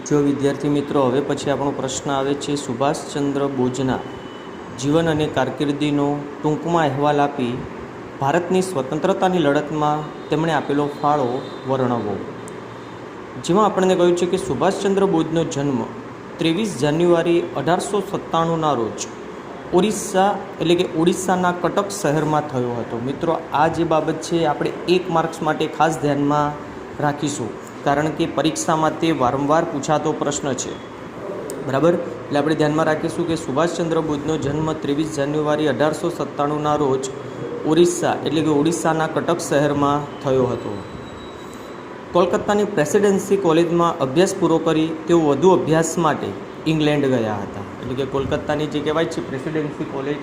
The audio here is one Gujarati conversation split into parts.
જો વિદ્યાર્થી મિત્રો હવે પછી આપણો પ્રશ્ન આવે છે સુભાષચંદ્ર બોઝના જીવન અને કારકિર્દીનો ટૂંકમાં અહેવાલ આપી ભારતની સ્વતંત્રતાની લડતમાં તેમણે આપેલો ફાળો વર્ણવો। જેમાં આપણને કહ્યું છે કે સુભાષચંદ્ર બોઝનો જન્મ 23 જાન્યુઆરી 1897ના રોજ ઓડિશાના કટક શહેરમાં થયો હતો। મિત્રો આ જે બાબત છે આપણે 1 માર્ક્સ માટે ખાસ ધ્યાનમાં રાખીશું, કારણ કે પરીક્ષામાં તે વારંવાર પૂછાતો પ્રશ્ન છે, બરાબર। એટલે આપણે ધ્યાનમાં રાખીશું કે સુભાષચંદ્ર બોઝનો જન્મ 23 જાન્યુઆરી 1897ના રોજ ઓડિશાના કટક શહેરમાં થયો હતો। કોલકાતાની પ્રેસિડેન્સી કોલેજમાં અભ્યાસ પૂરો કરી તેઓ વધુ અભ્યાસ માટે ઇંગ્લેન્ડ ગયા હતા। એટલે કે કોલકાતાની જે કહેવાય છે પ્રેસિડેન્સી કોલેજ,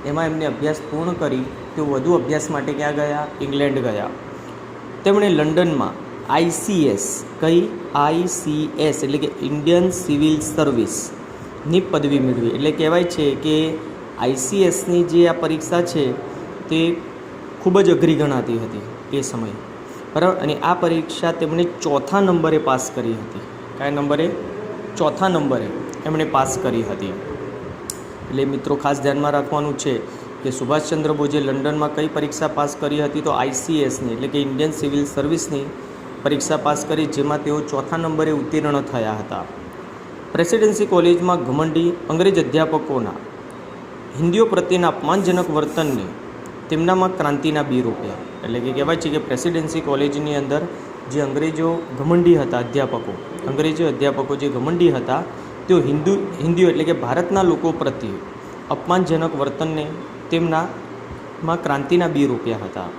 એમાં એમને અભ્યાસ પૂર્ણ કરી તેઓ વધુ અભ્યાસ માટે ક્યાં ગયા? ઇંગ્લેન્ડ ગયા। તેમણે લંડનમાં ICS એટલે કે ઇન્ડિયન સિવિલ સર્વિસની પદવી મેળવી। એટલે કહેવાય છે કે ICSની જે આ પરીક્ષા છે તે ખૂબ જ અઘરી ગણાતી હતી એ સમયે, બરાબર। અને આ પરીક્ષા તેમણે 4થા નંબરે પાસ કરી હતી। કયા નંબરે? 4થા નંબરે એમણે પાસ કરી હતી। એટલે મિત્રો ખાસ ધ્યાનમાં રાખવાનું છે કે સુભાષચંદ્ર બોઝે લંડનમાં કઈ પરીક્ષા પાસ કરી હતી? તો ICSની એટલે કે ઇન્ડિયન સિવિલ સર્વિસની પરીક્ષા પાસ કરી, જેમાં તેઓ 4થા નંબરે ઉત્તીર્ણ થયા હતા। પ્રેસિડેન્સી કોલેજમાં ઘમંડી અંગ્રેજ અધ્યાપકોના હિન્દીઓ પ્રત્યેના અપમાનજનક વર્તનને તેમનામાં ક્રાંતિના બી રોપ્યા। એટલે કે કહેવાય છે કે પ્રેસિડેન્સી કોલેજની અંદર જે અંગ્રેજો ઘમંડી હતા, અંગ્રેજો અધ્યાપકો જે ઘમંડી હતા, તેઓ હિન્દીઓ એટલે કે ભારતના લોકો પ્રત્યે અપમાનજનક વર્તનને તેમનામાં ક્રાંતિના બી રોપ્યા હતા।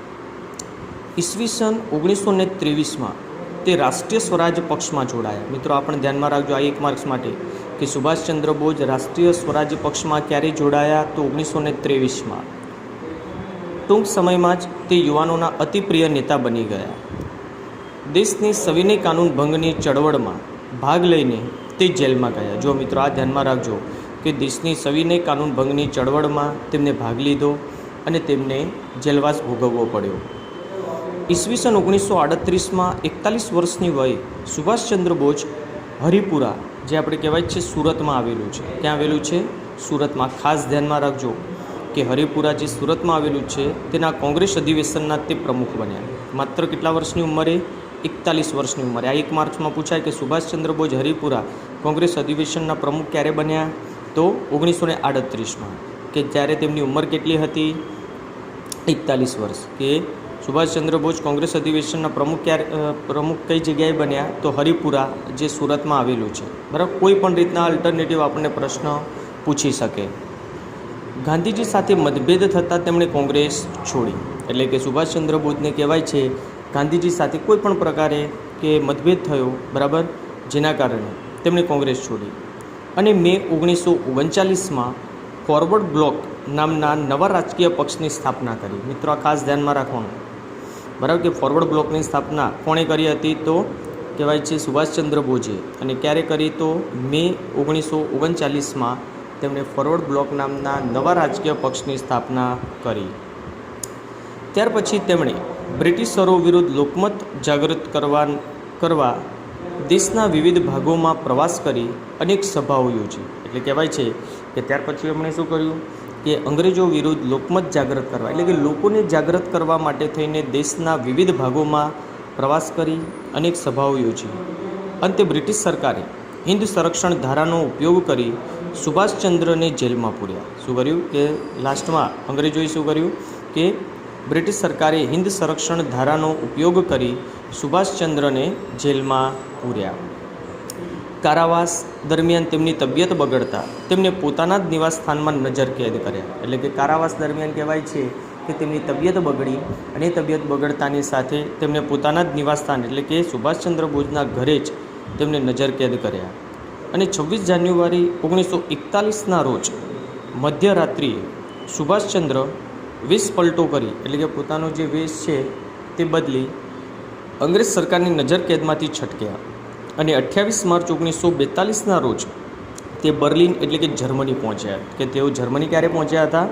ઈસવીસન 1923માં તે રાષ્ટ્રીય સ્વરાજ પક્ષમાં જોડાયા। મિત્રો આપણે ધ્યાનમાં રાખજો આ 1 માર્ક્સ માટે કે સુભાષચંદ્ર બોઝ રાષ્ટ્રીય સ્વરાજ પક્ષમાં ક્યારે જોડાયા? તો 1923માં। ટૂંક સમયમાં જ તે યુવાનોના અતિપ્રિય નેતા બની ગયા। દેશની સવિનય કાનૂન ભંગની ચળવળમાં ભાગ લઈને તે જેલમાં ગયા। જો મિત્રો આ ધ્યાનમાં રાખજો કે દેશની સવિનય કાનૂન ભંગની ચળવળમાં તેમને ભાગ લીધો અને તેમને જેલવાસ ભોગવવો પડ્યો। ઈસવીસન 1938માં 41 વર્ષની વયે સુભાષચંદ્ર બોઝ હરિપુરા, જે આપણે કહેવાય છે સુરતમાં આવેલું છે, ક્યાં આવેલું છે? સુરતમાં। ખાસ ધ્યાનમાં રાખજો કે હરિપુરા જે સુરતમાં આવેલું છે તેના કોંગ્રેસ અધિવેશનના તે પ્રમુખ બન્યા। માત્ર કેટલા વર્ષની ઉંમરે? 41 વર્ષની ઉંમરે। આ 1 માર્ક્સમાં પૂછાય કે સુભાષચંદ્ર બોઝ હરિપુરા કોંગ્રેસ અધિવેશનના પ્રમુખ ક્યારે બન્યા? તો 1938માં, કે જ્યારે તેમની ઉંમર કેટલી હતી? 41 વર્ષ। કે સુભાષચંદ્ર બોઝ કોંગ્રેસ અધિવેશનના પ્રમુખ કઈ જગ્યાએ બન્યા? તો હરિપુરા જે સુરતમાં આવેલું છે, બરાબર। કોઈ પણ રીતના અલ્ટરનેટિવ આપણને પ્રશ્ન પૂછી શકે। ગાંધીજી સાથે મતભેદ થતાં તેમણે કોંગ્રેસ છોડી। એટલે કે સુભાષચંદ્ર બોઝને કહેવાય છે ગાંધીજી સાથે કોઈ પણ પ્રકારે કે મતભેદ થયો, બરાબર, જેના કારણે તેમણે કોંગ્રેસ છોડી અને મે 1939માં ફોરવર્ડ બ્લોક નામના નવા રાજકીય પક્ષની સ્થાપના કરી। મિત્રો આ ખાસ ધ્યાનમાં રાખવાનું, બરાબર, કે ફોરવર્ડ બ્લોકની સ્થાપના કોણે કરી હતી? તો કહેવાય છે સુભાષચંદ્ર બોઝે। અને ક્યારે કરી? તો મે 1939માં તેમણે ફોરવર્ડ બ્લોક નામના નવા રાજકીય પક્ષની સ્થાપના કરી। ત્યાર પછી તેમણે બ્રિટિશરો વિરુદ્ધ લોકમત જાગૃત કરવા દેશના વિવિધ ભાગોમાં પ્રવાસ કરી અનેક સભાઓ યોજી। એટલે કહેવાય છે કે ત્યાર પછી એમણે શું કર્યું કે અંગ્રેજો વિરુદ્ધ લોકમત જાગૃત કરવા, એટલે કે લોકોને જાગૃત કરવા માટે થઈને દેશના વિવિધ ભાગોમાં પ્રવાસ કરી અનેક સભાઓ યોજી। અંતે બ્રિટિશ સરકારે હિન્દ સંરક્ષણ ધારાનો ઉપયોગ કરી સુભાષચંદ્રને જેલમાં પૂર્યા। શું કર્યું? કે લાસ્ટમાં અંગ્રેજોએ શું કર્યું કે બ્રિટિશ સરકારે હિન્દ સંરક્ષણ ધારાનો ઉપયોગ કરી સુભાષચંદ્રને જેલમાં પૂર્યા। કારાવાસ દરમિયાન તેમની તબિયત બગડતા તેમને પોતાના જ નિવાસસ્થાનમાં નજરકેદ કર્યા। એટલે કે કારાવાસ દરમિયાન કહેવાય છે કે તેમની તબિયત બગડી અને તબિયત બગડતાની સાથે તેમને પોતાના જ નિવાસસ્થાન એટલે કે સુભાષચંદ્ર બોઝના ઘરે જ તેમને નજરકેદ કર્યા। અને 26 જાન્યુઆરી 1941ના રોજ મધ્યરાત્રિએ સુભાષચંદ્ર વેશ પલટો કરી, એટલે કે પોતાનો જે વેશ છે તે બદલી અંગ્રેજ સરકારની નજરકેદમાંથી છટક્યા અને 28 માર્ચ 1942ના રોજ તે બર્લિન એટલે કે જર્મની પહોંચ્યા। કે તેઓ જર્મની ક્યારે પહોંચ્યા હતા?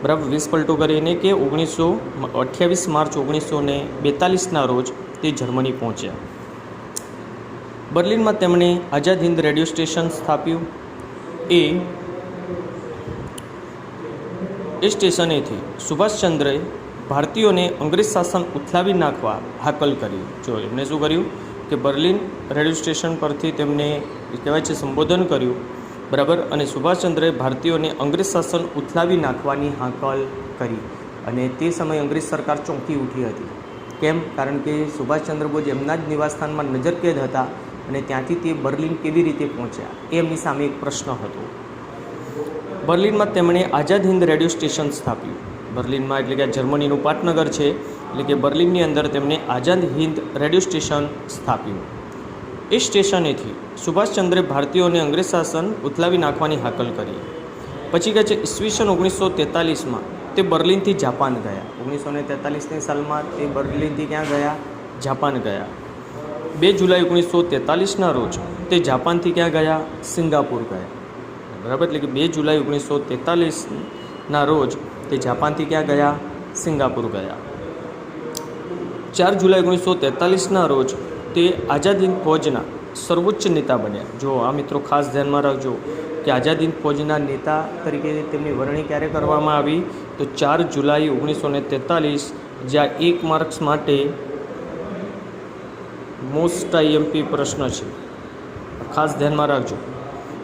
બરાબર, વેશ પલટો કરીને કે 28 માર્ચ 1942ના રોજ તે જર્મની પહોંચ્યા। બર્લિનમાં તેમણે આઝાદ હિન્દ રેડિયો સ્ટેશન સ્થાપ્યું. એ સ્ટેશનેથી સુભાષચંદ્રએ ભારતીયોને અંગ્રેજ શાસન ઉથલાવી નાખવા હાકલ કરી. જો એમણે શું કર્યું કે બર્લિન રેડિયો સ્ટેશન પરથી તેમને કહેવાય છે સંબોધન કર્યું, બરાબર, અને સુભાષચંદ્રએ ભારતીયોને અંગ્રેજ શાસન ઉથલાવી નાખવાની હાકલ કરી. અને તે સમયે અંગ્રેજ સરકાર ચોંકી ઉઠી હતી. કેમ? કારણ કે સુભાષચંદ્ર બોઝ એમના જ નિવાસસ્થાનમાં નજરકેદ હતા અને ત્યાંથી તે બર્લિન કેવી રીતે પહોંચ્યા એ એમની સામે એક પ્રશ્ન હતો. બર્લિનમાં તેમણે આઝાદ હિન્દ રેડિયો સ્ટેશન સ્થાપ્યું. બર્લિનમાં એટલે કે જર્મનીનું પાટનગર છે, એટલે કે બર્લિનની અંદર તેમણે આઝાદ હિન્દ રેડિયો સ્ટેશન સ્થાપ્યું. એ સ્ટેશનેથી સુભાષચંદ્રે ભારતીયોને અંગ્રેજ શાસન ઉથલાવી નાખવાની હાકલ કરી. પછી કહે છે ઈસવીસન 1943માં તે બર્લિનથી જાપાન ગયા. 1943ની સાલમાં તે બર્લિનથી ક્યાં ગયા? જાપાન ગયા. 2 જુલાઈ 1943ના રોજ તે જાપાનથી ક્યાં ગયા? સિંગાપુર ગયા. બરાબર, એટલે કે 2 જુલાઈ 1943ના રોજ તે જાપાનથી ક્યાં ગયા? સિંગાપુર ગયા. 4 જુલાઈ 1943ના રોજ તે આઝાદ હિન્દ ફૌજના સર્વોચ્ચ નેતા બન્યા. જો આ મિત્રો ખાસ ધ્યાનમાં રાખજો કે આઝાદ હિન્દ ફૌજના નેતા તરીકે તેમની વરણી ક્યારે કરવામાં આવી? તો 4 જુલાઈ 1943, જ્યાં 1 માર્ક્સ માટે મોસ્ટ આઈએમપી પ્રશ્ન છે, ખાસ ધ્યાનમાં રાખજો,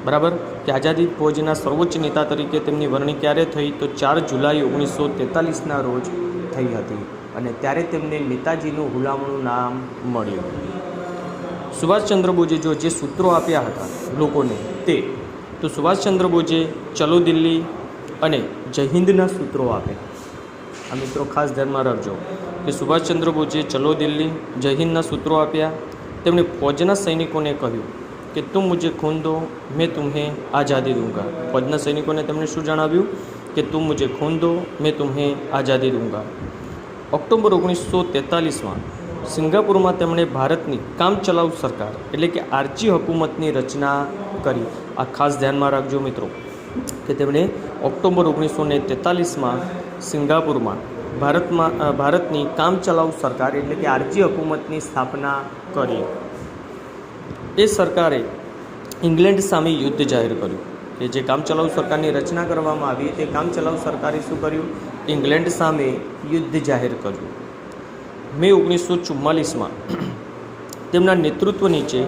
બરાબર, કે આઝાદ હિન્દ ફૌજના સર્વોચ્ચ નેતા તરીકે તેમની વરણી ક્યારે થઈ? તો 4 જુલાઈ 1943ના રોજ થઈ હતી અને ત્યારે તેમને નેતાજીનું હુલામણું નામ મળ્યું. સુભાષચંદ્ર બોઝે જે સૂત્રો આપ્યા હતા લોકોને તે, તો સુભાષચંદ્ર બોઝે ચલો દિલ્હી અને જય હિન્દના સૂત્રો આપ્યા. આ મિત્રો ખાસ ધ્યાનમાં રાખજો કે સુભાષચંદ્ર બોઝે ચલો દિલ્હી, જય હિન્દના સૂત્રો આપ્યા. તેમણે ફૌજના સૈનિકોને કહ્યું કે તુમ મુझे ખૂન દો, મેં તુમ્હેं આઝાદી દૂંગા. ફૌજના સૈનિકોને તેમણે શું જણાવ્યું? કે તુમ મુझे ખૂન દો, મેં તુમ્हें આઝાદી દૂંગા. ઓક્ટોબર 1943માં સિંગાપુરમાં તેમણે ભારતની કામચલાઉ સરકાર એટલે કે આર્ચી હુકુમતની રચના કરી. આ ખાસ ધ્યાનમાં રાખજો મિત્રો કે તેમણે ઓક્ટોબર 1943માં સિંગાપુરમાં ભારતની કામચલાઉ સરકાર એટલે કે આર્ચી હુકુમતની સ્થાપના કરી. એ સરકારે ઇંગ્લેન્ડ સામે યુદ્ધ જાહેર કર્યું. કે જે કામચલાઉ સરકારની રચના કરવામાં આવી તે કામચલાઉ સરકારે શું કર્યું? ઇંગ્લેન્ડ સામે યુદ્ધ જાહેર કર્યું. મે 1944માં તેમના નેતૃત્વ નીચે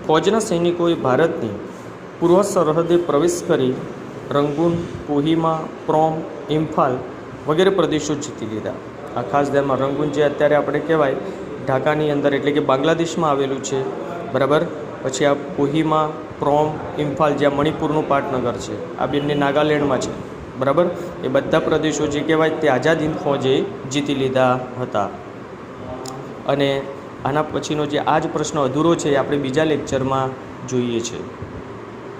ફૌજના સૈનિકોએ ભારતની પૂર્વ સરહદે પ્રવેશ કરી રંગૂન, કોહિમા, પ્રોમ, ઇમ્ફાલ વગેરે પ્રદેશો જીતી લીધા. આ ખાસ ધ્યાનમાં, રંગૂન જે અત્યારે આપણે કહેવાય ઢાકાની અંદર એટલે કે બાંગ્લાદેશમાં આવેલું છે, બરાબર, પછી આ કોહિમા, પ્રોમ, ઇમ્ફાલ જ્યાં મણિપુરનું પાટનગર છે, આ બંને નાગાલેન્ડમાં છે, બરાબર, એ બધા પ્રદેશો જે કહેવાય તે આઝાદ હિન્દ ફૌજે જીતી લીધા હતા. અને આના પછીનો જે આ જ પ્રશ્ન અધૂરો છે એ આપણે બીજા લેક્ચરમાં જોઈએ છે.